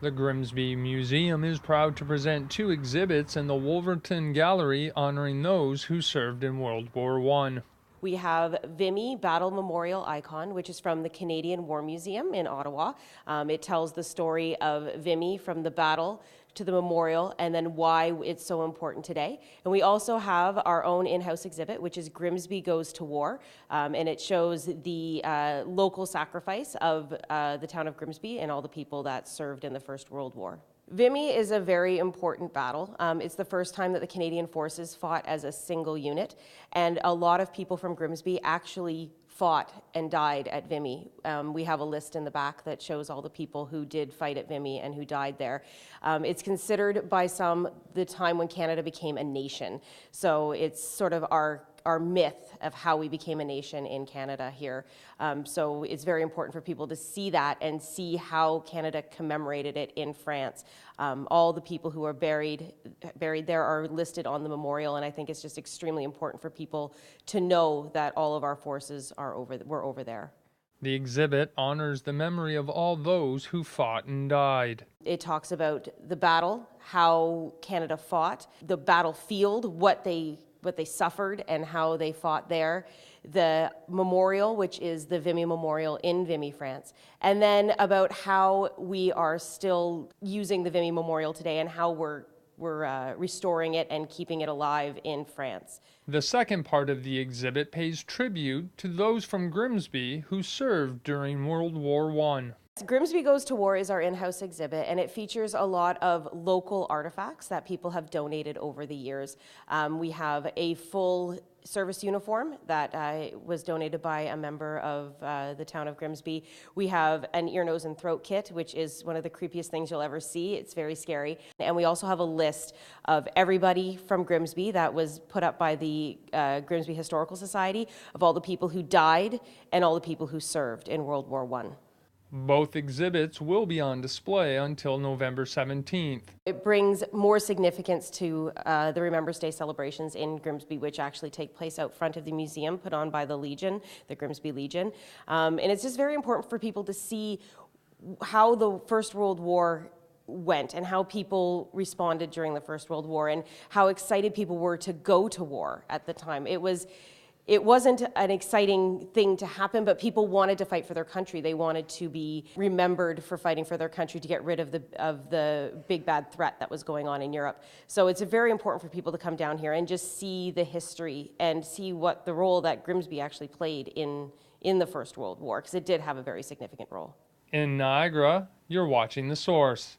The Grimsby Museum is proud to present two exhibits in the Wolverton Gallery honoring those who served in World War I. We have Vimy Battle Memorial Icon, which is from the Canadian War Museum in Ottawa. It tells the story of Vimy from the battle to the memorial and then why it's so important today. And we also have our own in-house exhibit, which is Grimsby Goes To War, and it shows the local sacrifice of the town of Grimsby and all the people that served in the First World War. Vimy is a very important battle. It's the first time that the Canadian forces fought as a single unit, and a lot of people from Grimsby actually fought and died at Vimy. We have a list in the back that shows all the people who did fight at Vimy and who died there. It's considered by some the time when Canada became a nation. So it's sort of our myth of how we became a nation in Canada here. So it's very important for people to see that and see how Canada commemorated it in France. All the people who are buried there are listed on the memorial, and I think it's just extremely important for people to know that all of our forces were over there. The exhibit honors the memory of all those who fought and died. It talks about the battle, how Canada fought, the battlefield, what they suffered and how they fought there, the memorial, which is the Vimy Memorial in Vimy, France, and then about how we are still using the Vimy Memorial today and how we're restoring it and keeping it alive in France. The second part of the exhibit pays tribute to those from Grimsby who served during World War I. Grimsby Goes to War is our in-house exhibit, and it features a lot of local artifacts that people have donated over the years. We have a full service uniform that was donated by a member of the town of Grimsby. We have an ear, nose, and throat kit, which is one of the creepiest things you'll ever see. It's very scary. And we also have a list of everybody from Grimsby that was put up by the Grimsby Historical Society of all the people who died and all the people who served in World War I. Both exhibits will be on display until November 17th. It brings more significance to the Remembrance Day celebrations in Grimsby, which actually take place out front of the museum, put on by the Legion, the Grimsby Legion. And it's just very important for people to see how the First World War went and how people responded during the First World War and how excited people were to go to war at the time. It wasn't an exciting thing to happen, but people wanted to fight for their country. They wanted to be remembered for fighting for their country to get rid of the big bad threat that was going on in Europe. So it's very important for people to come down here and just see the history and see what the role that Grimsby actually played in the First World War, because it did have a very significant role. In Niagara, you're watching The Source.